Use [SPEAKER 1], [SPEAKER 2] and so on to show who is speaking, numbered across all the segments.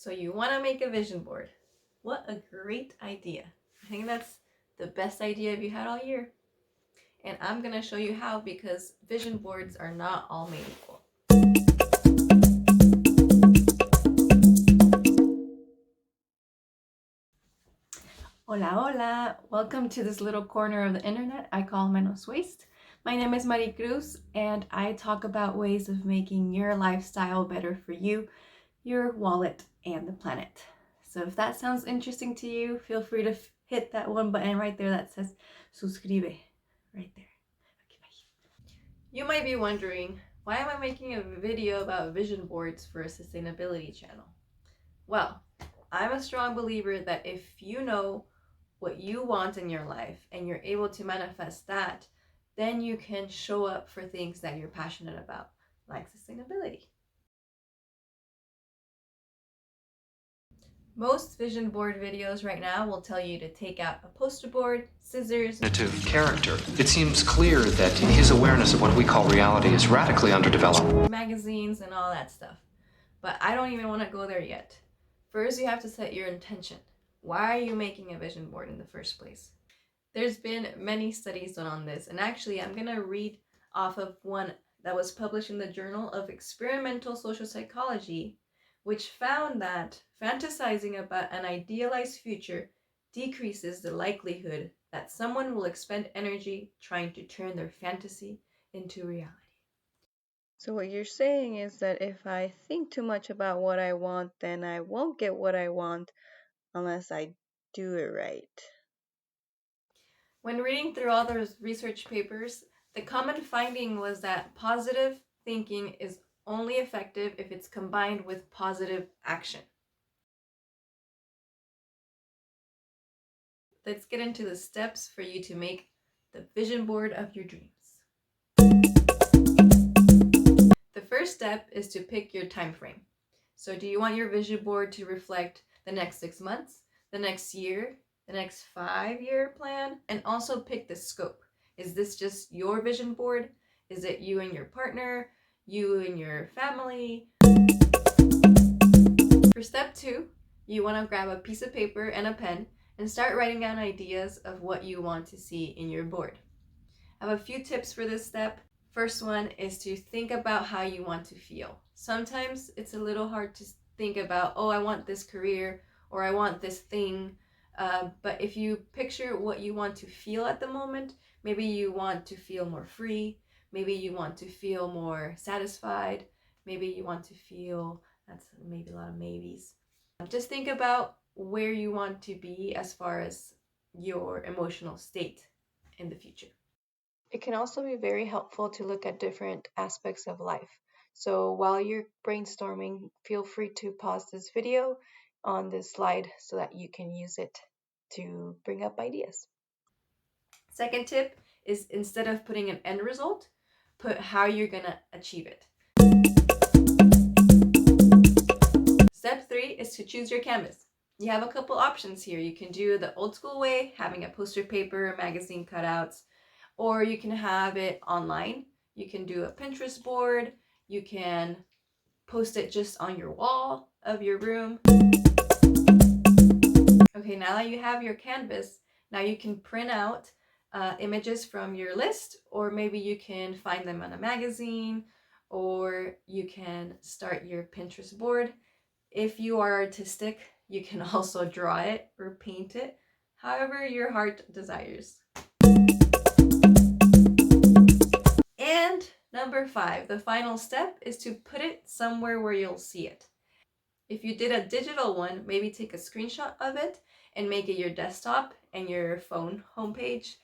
[SPEAKER 1] So you want to make a vision board. What a great idea. I think that's the best idea you had all year. And I'm going to show you how, because vision boards are not all made equal. Hola, hola. Welcome to this little corner of the internet I call Menos. My name is Maricruz, and I talk about ways of making your lifestyle better for you, your wallet, and the planet. So if that sounds interesting to you, feel free to hit that one button right there that says suscribe right there. Okay, bye. You might be wondering, why am I making a video about vision boards for a sustainability channel? Well, I'm a strong believer that if you know what you want in your life and you're able to manifest that, then you can show up for things that you're passionate about, like sustainability. Most vision board videos right now will tell you to take out a poster board, scissors,
[SPEAKER 2] character. It seems clear that his awareness of what we call reality is radically underdeveloped.
[SPEAKER 1] Magazines and all that stuff. But I don't even want to go there yet. First, you have to set your intention. Why are you making a vision board in the first place? There's been many studies done on this, and actually I'm going to read off of one that was published in the Journal of Experimental Social Psychology, which found that fantasizing about an idealized future decreases the likelihood that someone will expend energy trying to turn their fantasy into reality. So what you're saying is that if I think too much about what I want, then I won't get what I want unless I do it right. When reading through all those research papers, the common finding was that positive thinking is only effective if it's combined with positive action. Let's get into the steps for you to make the vision board of your dreams. The first step is to pick your time frame. So do you want your vision board to reflect the next 6 months, the next year, the next 5-year plan? And also pick the scope. Is this just your vision board? Is it you and your partner, you and your family? For step 2, you want to grab a piece of paper and a pen and start writing down ideas of what you want to see in your board. I have a few tips for this step. First one is to think about how you want to feel. Sometimes it's a little hard to think about, oh, I want this career or I want this thing. But if you picture what you want to feel at the moment, maybe you want to feel more free. Maybe you want to feel more satisfied. Maybe you want to feel, that's maybe a lot of maybes. Just think about where you want to be as far as your emotional state in the future. It can also be very helpful to look at different aspects of life. So while you're brainstorming, feel free to pause this video on this slide so that you can use it to bring up ideas. Second tip is, instead of putting an end result, put how you're gonna achieve it. Step 3 is to choose your canvas. You have a couple options here. You can do the old school way, having a poster paper, magazine cutouts, or you can have it online. You can do a Pinterest board. You can post it just on your wall of your room. Okay, now that you have your canvas, now you can print out images from your list, or maybe you can find them on a magazine, or you can start your Pinterest board. If you are artistic, you can also draw it or paint it, however your heart desires. And number 5, the final step is to put it somewhere where you'll see it. If you did a digital one, maybe take a screenshot of it and make it your desktop and your phone homepage.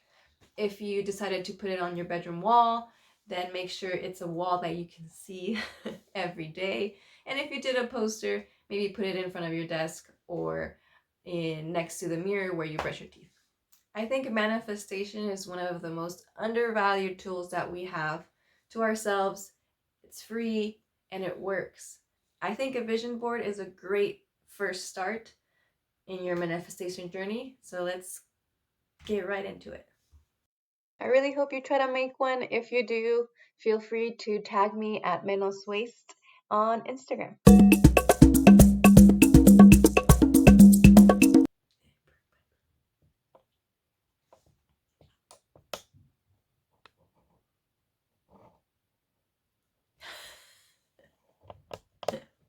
[SPEAKER 1] If you decided to put it on your bedroom wall, then make sure it's a wall that you can see every day. And if you did a poster, maybe put it in front of your desk or next to the mirror where you brush your teeth. I think manifestation is one of the most undervalued tools that we have to ourselves. It's free and it works. I think a vision board is a great first start in your manifestation journey. So let's get right into it. I really hope you try to make one. If you do, feel free to tag me at Menos on Instagram.